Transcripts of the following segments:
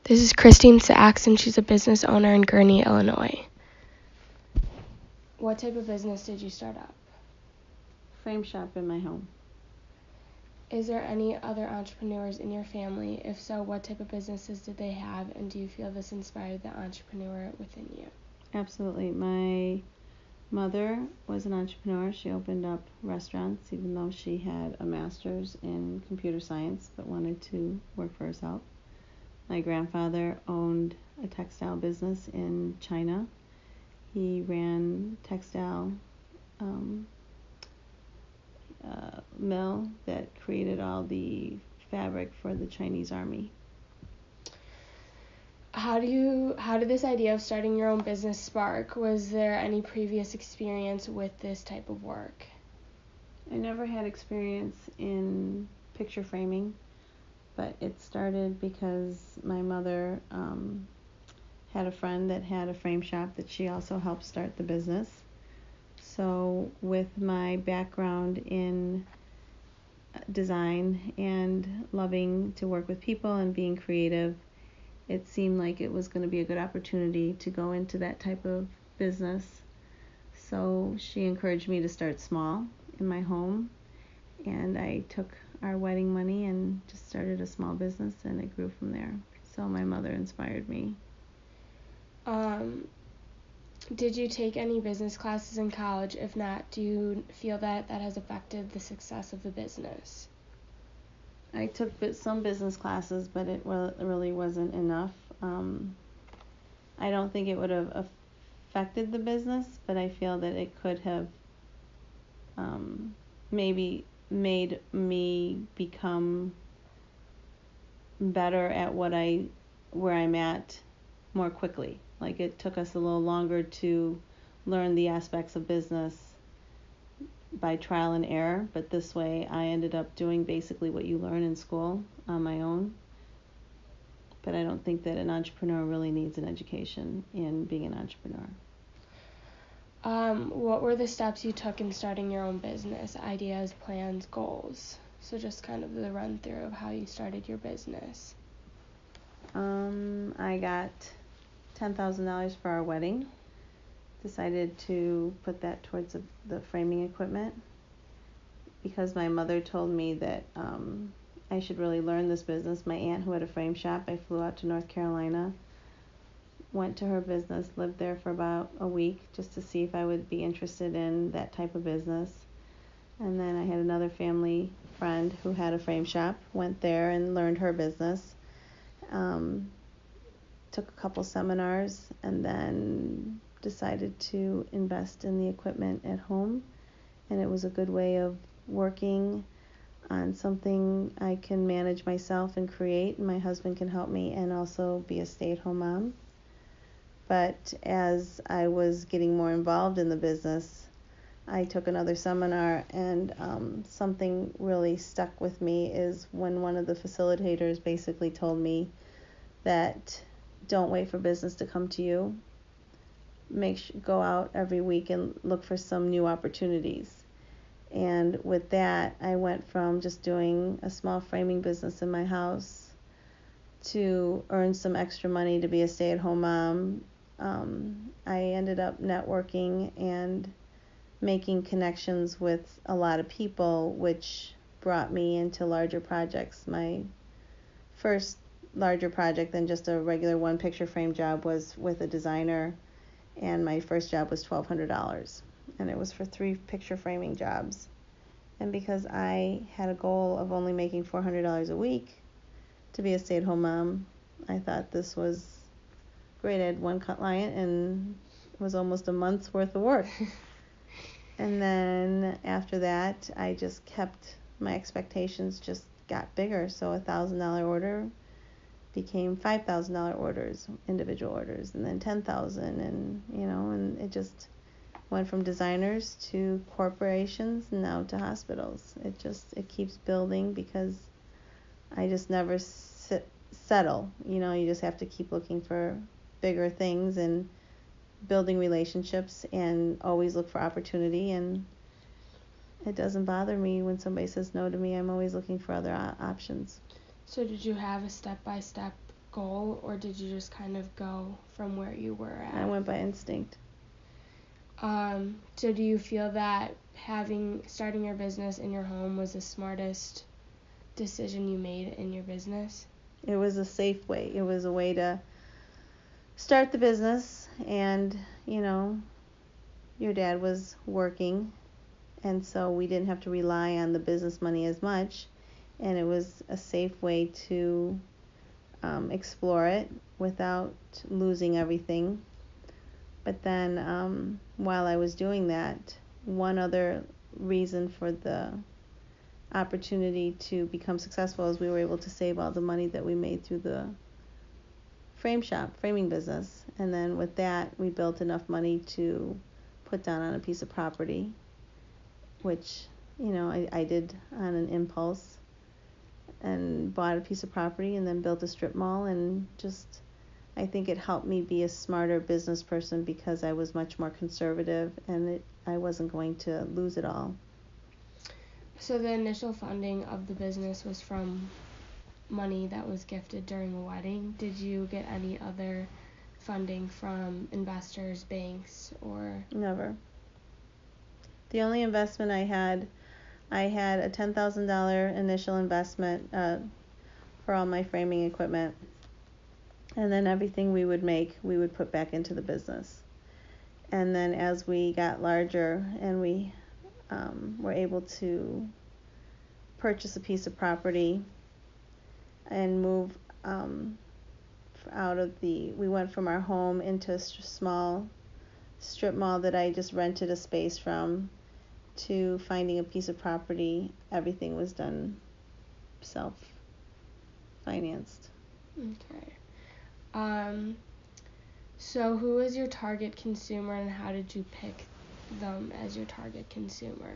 This is Christine Sachs, and she's a business owner in Gurnee, Illinois. What type of business did you start up? Frame shop in my home. Is there any other entrepreneurs in your family? If so, what type of businesses did they have, and do you feel this inspired the entrepreneur within you? Absolutely. My mother was an entrepreneur. She opened up restaurants, even though she had a master's in computer science, but wanted to work for herself. My grandfather owned a textile business in China. He ran textile mill that created all the fabric for the Chinese army. How did this idea of starting your own business spark? Was there any previous experience with this type of work? I never had experience in picture framing, but it started because my mother had a friend that had a frame shop that she also helped start the business. So with my background in design and loving to work with people and being creative, it seemed like it was going to be a good opportunity to go into that type of business. So she encouraged me to start small in my home, and I took our wedding money and just started a small business, and it grew from there. So my mother inspired me. Did you take any business classes in college? If not, do you feel that has affected the success of the business? I took some business classes, but it really wasn't enough. I don't think it would have affected the business, but I feel that it could have maybe made me become better at where I'm at more quickly. Like, it took us a little longer to learn the aspects of business by trial and error, but this way I ended up doing basically what you learn in school on my own. But I don't think that an entrepreneur really needs an education in being an entrepreneur. What were the steps you took in starting your own business? Ideas, plans, goals? So just kind of the run through of how you started your business. I got $10,000 for our wedding. Decided to put that towards the framing equipment because my mother told me that I should really learn this business. My aunt, who had a frame shop, I flew out to North Carolina, went to her business, lived there for about a week just to see if I would be interested in that type of business. And then I had another family friend who had a frame shop, went there and learned her business. Took a couple seminars and then decided to invest in the equipment at home. And it was a good way of working on something I can manage myself and create. My husband can help me and also be a stay-at-home mom. But as I was getting more involved in the business, I took another seminar, and something really stuck with me is when one of the facilitators basically told me that don't wait for business to come to you. Go out every week and look for some new opportunities. And with that, I went from just doing a small framing business in my house to earn some extra money to be a stay-at-home mom. I ended up networking and making connections with a lot of people, which brought me into larger projects. My first larger project than just a regular one picture frame job was with a designer, and my first job was $1,200, and it was for 3 picture framing jobs. And because I had a goal of only making $400 a week to be a stay-at-home mom, I thought this was great. I had one client and it was almost a month's worth of work. And then after that, I just kept my expectations just got bigger. So $1,000 order became $5,000 orders, individual orders, and then 10,000, and it just went from designers to corporations and now to hospitals. It keeps building because I just never settle. You just have to keep looking for bigger things and building relationships and always look for opportunity. And it doesn't bother me when somebody says no to me. I'm always looking for other options. So did you have a step-by-step goal, or did you just kind of go from where you were at? I went by instinct. So do you feel that starting your business in your home was the smartest decision you made in your business? It was a safe way. It was a way to start the business, and your dad was working, and so we didn't have to rely on the business money as much, and it was a safe way to explore it without losing everything. But then while I was doing that, one other reason for the opportunity to become successful is we were able to save all the money that we made through the framing business. And then with that, we built enough money to put down on a piece of property, which, I did on an impulse, and bought a piece of property and then built a strip mall, and I think it helped me be a smarter business person because I was much more conservative, and I wasn't going to lose it all. So the initial funding of the business was from money that was gifted during a wedding. Did you get any other funding from investors, banks, or? Never. The only investment I had a $10,000 initial investment for all my framing equipment, and then everything we would make, we would put back into the business. And then as we got larger and we were able to purchase a piece of property and move we went from our home into a small strip mall that I just rented a space from, to finding a piece of property. Everything was done self-financed. Okay. So who is your target consumer, and how did you pick them as your target consumer?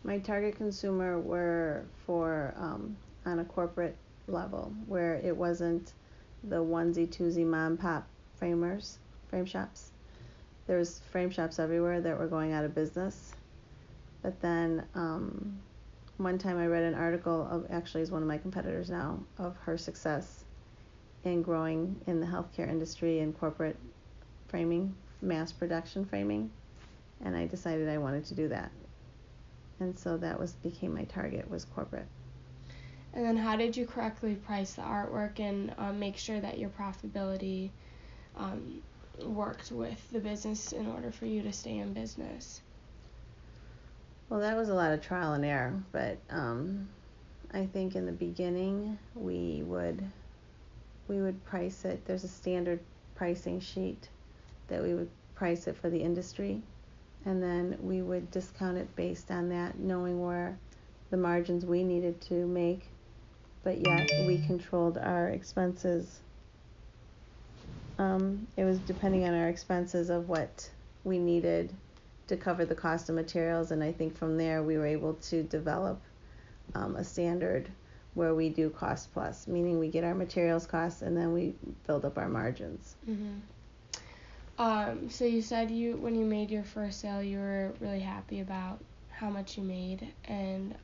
My target consumer were for on a corporate level, where it wasn't the onesie-twosie mom-pop frame shops. There's frame shops everywhere that were going out of business. But then one time I read an article of, actually is one of my competitors now, of her success in growing in the healthcare industry and corporate framing, mass production framing, and I decided I wanted to do that. And so that became my target, was corporate. And then how did you correctly price the artwork and make sure that your profitability worked with the business in order for you to stay in business? Well, that was a lot of trial and error, but I think in the beginning we would price it. There's a standard pricing sheet that we would price it for the industry, and then we would discount it based on that, knowing where the margins we needed to make, but yet we controlled our expenses. It was depending on our expenses of what we needed to cover the cost of materials, and I think from there we were able to develop a standard where we do cost plus, meaning we get our materials costs and then we build up our margins. Mm-hmm. So you said when you made your first sale, you were really happy about how much you made, and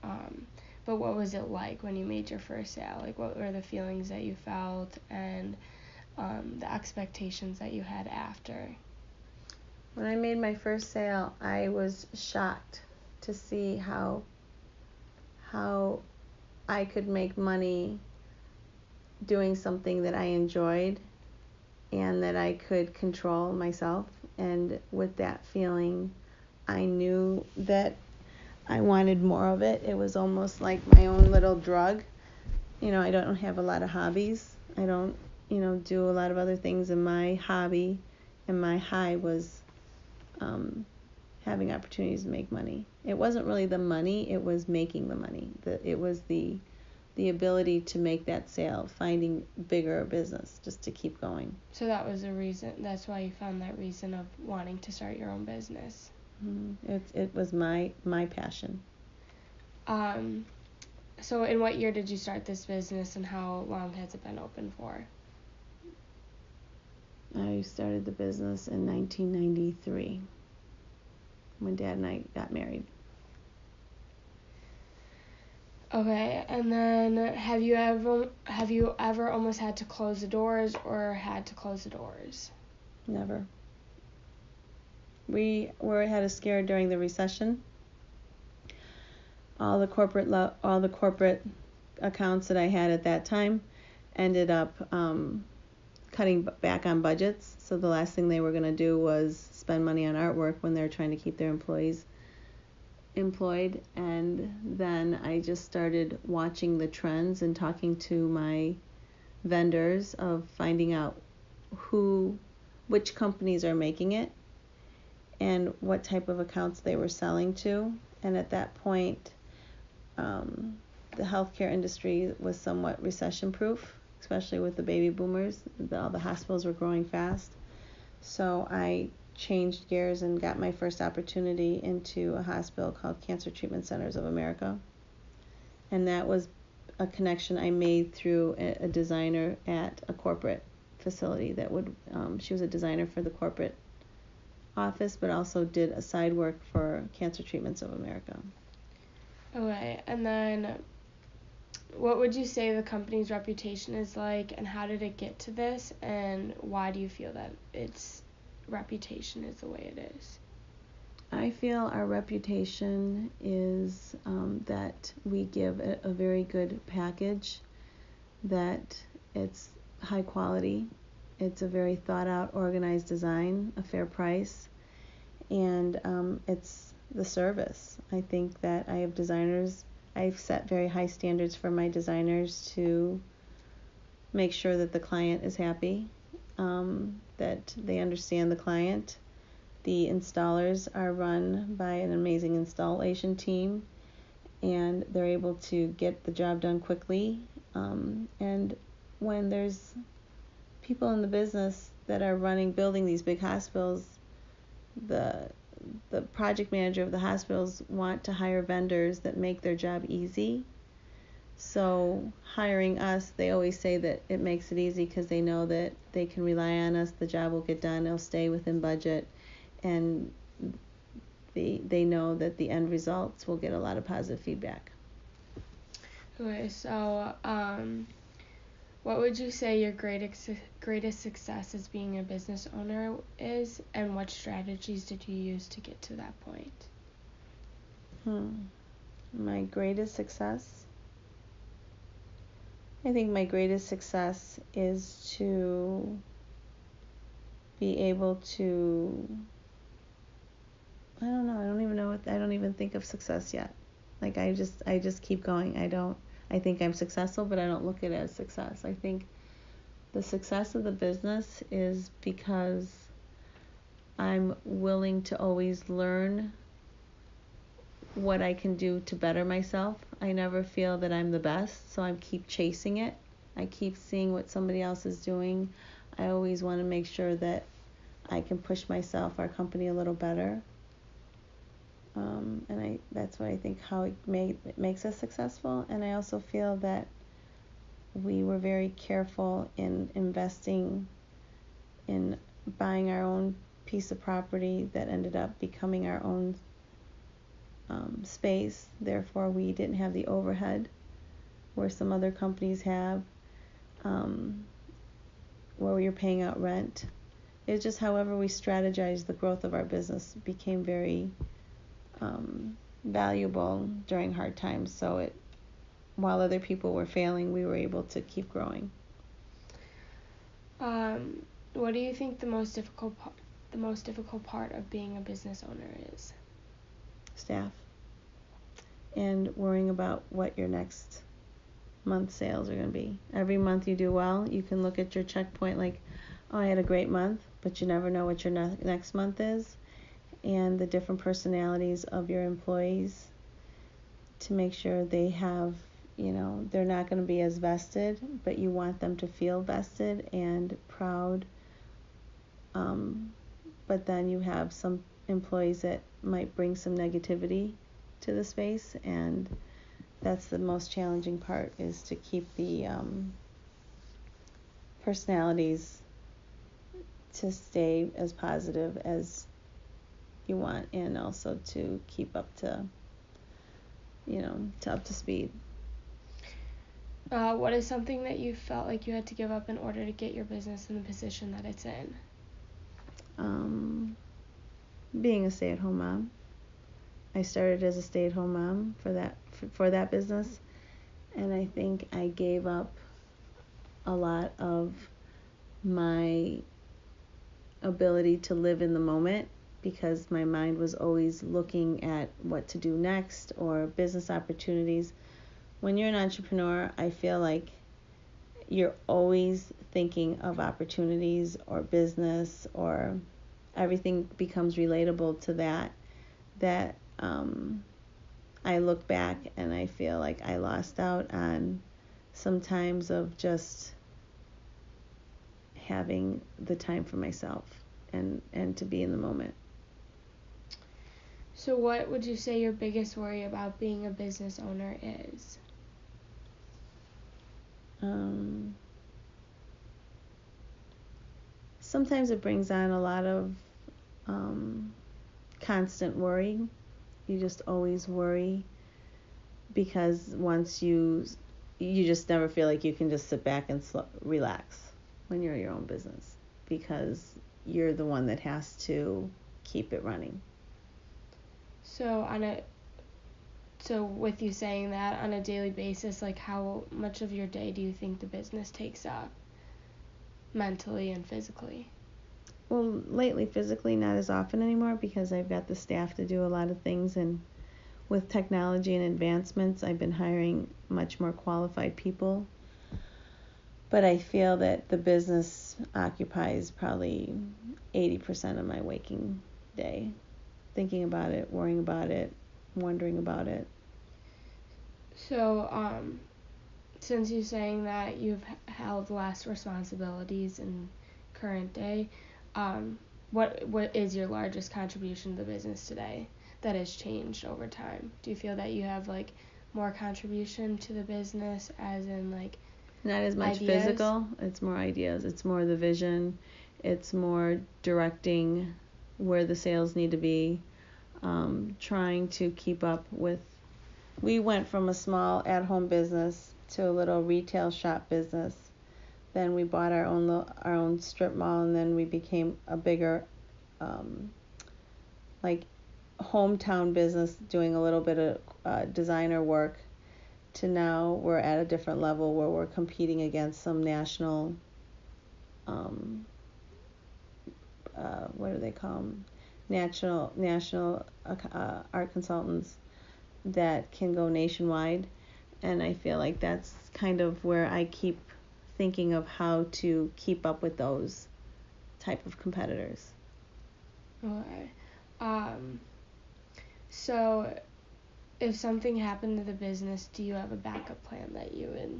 but what was it like when you made your first sale? Like, what were the feelings that you felt, and the expectations that you had after? When I made my first sale, I was shocked to see how I could make money doing something that I enjoyed and that I could control myself. And with that feeling, I knew that I wanted more of it. It was almost like my own little drug. I don't have a lot of hobbies. I don't, do a lot of other things. And my hobby and my high was having opportunities to make money. It wasn't really the money, it was making the money. It was the ability to make that sale, finding bigger business just to keep going. So that was the reason, that's why you found that reason of wanting to start your own business. It was my passion. So in what year did you start this business, and how long has it been open for? I started the business in 1993 when Dad and I got married. Okay, and then have you ever almost had to close the doors or had to close the doors? Never. We had a scare during the recession. All the corporate accounts that I had at that time ended up cutting back on budgets. So the last thing they were going to do was spend money on artwork when they're trying to keep their employees employed. And then I just started watching the trends and talking to my vendors of finding out which companies are making it and what type of accounts they were selling to. And at that point, the healthcare industry was somewhat recession proof, especially with the baby boomers. All the hospitals were growing fast. So I changed gears and got my first opportunity into a hospital called Cancer Treatment Centers of America. And that was a connection I made through a designer at a corporate facility that she was a designer for the corporate office, but also did a side work for Cancer Treatments of America. Okay, and then what would you say the company's reputation is like, and how did it get to this, and why do you feel that its reputation is the way it is? I feel our reputation is that we give a very good package, that it's high quality, it's a very thought out, organized design, a fair price, and it's the service. I think that I've set very high standards for my designers to make sure that the client is happy, that they understand the client. The installers are run by an amazing installation team, and they're able to get the job done quickly. And when there's people in the business that are building these big hospitals, the project manager of the hospitals want to hire vendors that make their job easy. So hiring us, they always say that it makes it easy because they know that they can rely on us, the job will get done, it'll stay within budget, and they know that the end results will get a lot of positive feedback. Okay, so what would you say your greatest success as being a business owner is, and what strategies did you use to get to that point? My greatest success? I think my greatest success is to be able to, I don't even think of success yet. Like I just keep going. I think I'm successful, but I don't look at it as success. I think the success of the business is because I'm willing to always learn what I can do to better myself. I never feel that I'm the best, so I keep chasing it. I keep seeing what somebody else is doing. I always want to make sure that I can push myself, our company, a little better. And that's what I think how it makes us successful. And I also feel that we were very careful in investing in buying our own piece of property that ended up becoming our own space. Therefore, we didn't have the overhead where some other companies have, where we were paying out rent. It's just however we strategized the growth of our business became very valuable during hard times. So while other people were failing, we were able to keep growing. What do you think the most difficult part of being a business owner is? Staff. And worrying about what your next month's sales are going to be. Every month you do well, you can look at your checkpoint like, oh, I had a great month, but you never know what your next month is, and the different personalities of your employees, to make sure they have, they're not going to be as vested, but you want them to feel vested and proud. But then you have some employees that might bring some negativity to the space, and that's the most challenging part, is to keep the personalities to stay as positive as you want, and also to keep up to speed. What is something that you felt like you had to give up in order to get your business in the position that it's in? Being a stay-at-home mom. I started as a stay-at-home mom for that business, and I think I gave up a lot of my ability to live in the moment because my mind was always looking at what to do next or business opportunities. When you're an entrepreneur, I feel like you're always thinking of opportunities or business, or everything becomes relatable to that I look back and I feel like I lost out on some times of just having the time for myself and to be in the moment. So what would you say your biggest worry about being a business owner is? Sometimes it brings on a lot of constant worry. You just always worry because once you just never feel like you can just sit back and relax when you're your own business, because you're the one that has to keep it running. So with you saying that, on a daily basis, like how much of your day do you think the business takes up, mentally and physically? Well, lately physically not as often anymore because I've got the staff to do a lot of things, and with technology and advancements, I've been hiring much more qualified people. But I feel that the business occupies probably 80% of my waking day. Thinking about it, worrying about it, wondering about it. So, since you're saying that you've held less responsibilities in current day, what is your largest contribution to the business today that has changed over time? Do you feel that you have like more contribution to the business, as in like not as much ideas? Physical, it's more ideas, it's more the vision, it's more directing where the sales need to be, trying to keep up with. We went from a small at-home business to a little retail shop business. Then we bought our own strip mall, and then we became a bigger like hometown business, doing a little bit of designer work, to now we're at a different level where we're competing against some national what do they call them? National art consultants that can go nationwide. And I feel like that's kind of where I keep thinking of how to keep up with those type of competitors. Okay. So if something happened to the business, do you have a backup plan that you would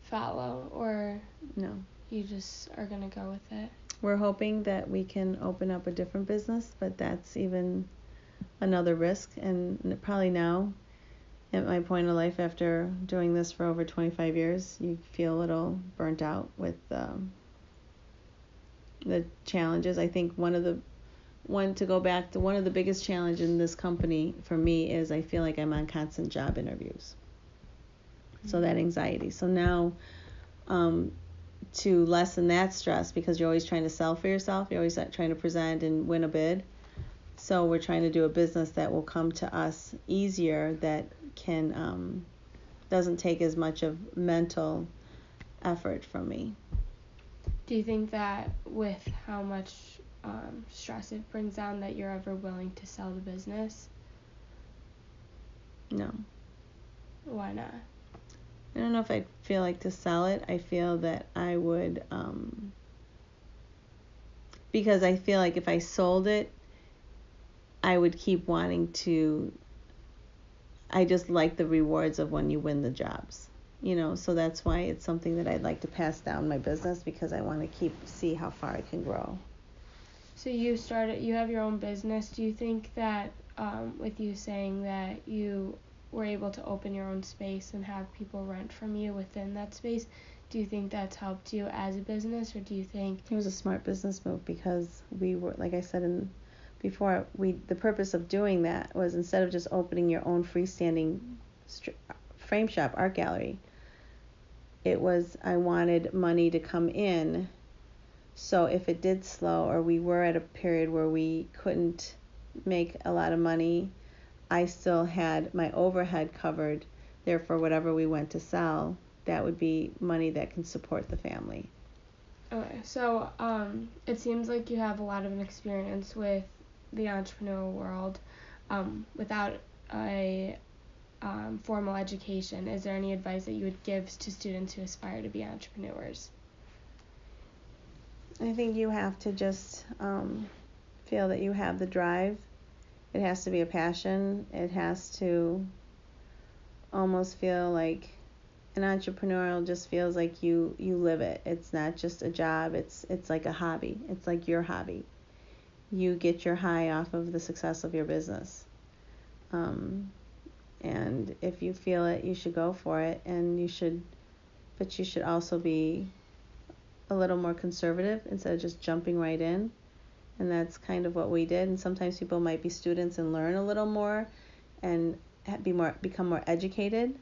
follow, or no, you just are gonna go with it? We're hoping that we can open up a different business, but that's even another risk. And probably now, at my point of life, after doing this for over 25 years, you feel a little burnt out with the challenges. I think one of the biggest challenges in this company for me is I feel like I'm on constant job interviews. Mm-hmm. So that anxiety. So now, to lessen that stress, because you're always trying to sell for yourself, you're always trying to present and win a bid. So we're trying to do a business that will come to us easier, that can doesn't take as much of mental effort from me. Do you think that with how much stress it brings on, that you're ever willing to sell the business? No. Why not? I don't know if I'd feel like to sell it. I feel that I would, because I feel like if I sold it, I would keep wanting to. I just like the rewards of when you win the jobs, so that's why it's something that I'd like to pass down my business, because I want to see how far I can grow. So you have your own business. Do you think that with you saying that you were able to open your own space and have people rent from you within that space, do you think that's helped you as a business, or do you think it was a smart business move? Because we were, like I said before, the purpose of doing that was, instead of just opening your own freestanding frame shop art gallery, I wanted money to come in, so if it did slow or we were at a period where we couldn't make a lot of money, I still had my overhead covered. Therefore, whatever we went to sell, that would be money that can support the family. Okay, so it seems like you have a lot of an experience with the entrepreneurial world without a formal education. Is there any advice that you would give to students who aspire to be entrepreneurs? I think you have to just feel that you have the drive. It has to be a passion. It has to almost feel like an entrepreneurial just feels like you live it. It's not just a job. It's like a hobby. It's like your hobby. You get your high off of the success of your business. And if you feel it, you should go for it. But you should also be a little more conservative instead of just jumping right in. And that's kind of what we did. And sometimes people might be students and learn a little more and become more educated.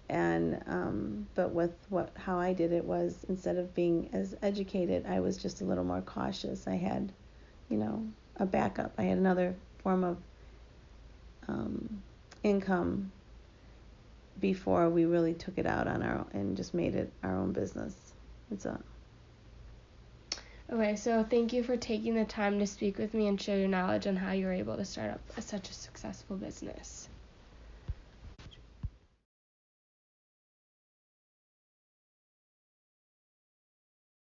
And but with how I did it was, instead of being as educated, I was just a little more cautious. I had, a backup. I had another form of income before we really took it out on our own and just made it our own business. Okay, so thank you for taking the time to speak with me and share your knowledge on how you were able to start up such a successful business.